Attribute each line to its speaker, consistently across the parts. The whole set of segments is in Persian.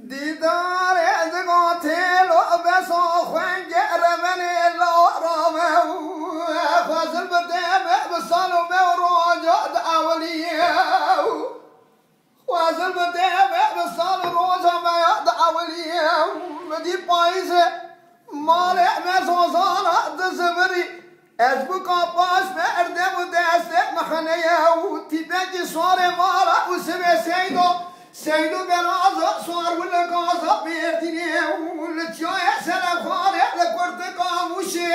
Speaker 1: دیدار از قاتل و بسا خنجر من الارامه فازل بدم بصالو بروجاد اولیه فازل بدم بصالو روجاد اولیه بدی پایز مال مسوزانا دزبری از بکا پاس مرده و دست مخنه و تیبک سوار مالا و سبه سیدو برازا سوار ولا قازا بيرتني ولا جاي سلام خارع لكورت قاموشي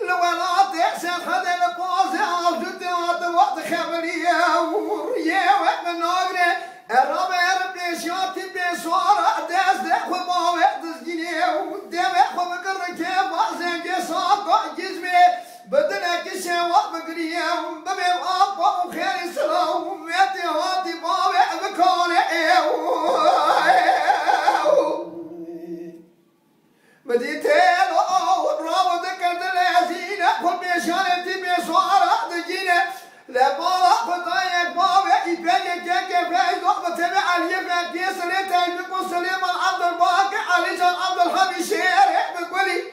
Speaker 1: لولات يحسن خد القاز عبد وقت خبريه وريه وقت ناغره الرابع بيشاتي بسوار داس دخو باوي تسجيني ودم خو بكر كيف زنجي صاق جسمي بدلك الشواء بقريه ببي ابا وخير السلام ميتي هاتي باوي بكونه بديتين والرابط كنت العزينة كل بيشانتي بيسوارة دجينة لبارا خطايا بابا يبين كيكي فايز وقتبع عليا كيس ليتين بكو سليمان عبد الباقي علي جان عبد الحمي شير بقولي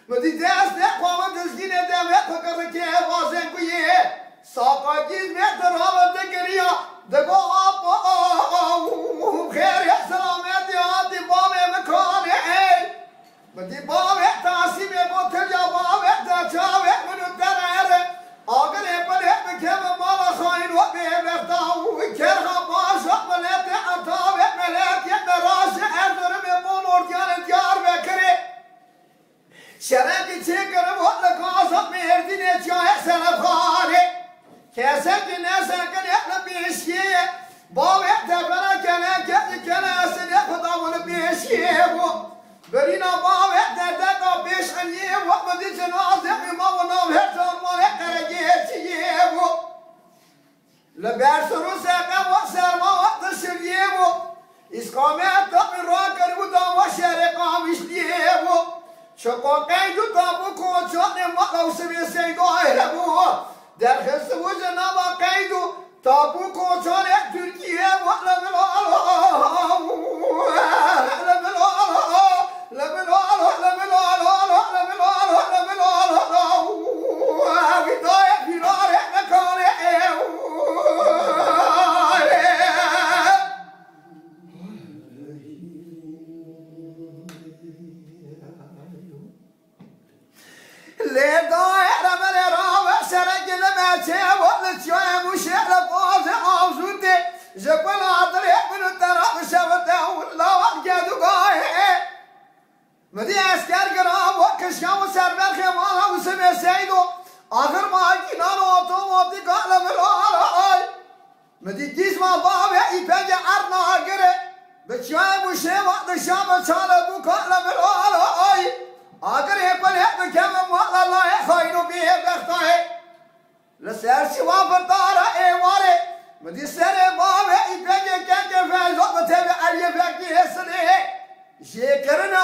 Speaker 1: بديتين أسنق وما تسجينة دمك فكركي واسن كويه ساقا جيز ميت الرابط دكريا دقو أبا خير يا سلامات يا عبد بابا مكاني بدي بابا تاسي بوتل يا بابا تشاوي من الدرعر اگر بل بكم مال خاين وبيفتاو كرها باش ملات عطاو ملات يدراس اثر بمون اورجان ديار بكري شرك تشكر ولا قاص مهردين جاي سلفاري كسب الناس كان يحلم بيشي بابا تبرا كان سنه ولا بيشي برينا باوي دادا بيش اني وقت دي جنازه ما ونام هتر ما هترجيت يبو لبارسرو ساقا وسر ما وقت شريبو اسقامات من راكر ودا وشرقا مش يبو شقا قيدو تابو كوچان ما لو سبي سيدو هيبو در خس وجنا ما قيدو تابو كوچان تركيا ولا مدي اسكر قرام وكشكاو سربر خمالها وسمي سيدو اخر ما كينان اوتوماتيك على ملوال مدي جسم بابا يبقى ارنا غير بچاي مشه وقت شام چاله بو على ملوال اگر يقبل هيك كم ما الله يخاينو بيه بختاه لسر سوا بطاره ايواره مدي سر بابا يبقى كان فاز وقت علي فكي اسنه شكرنا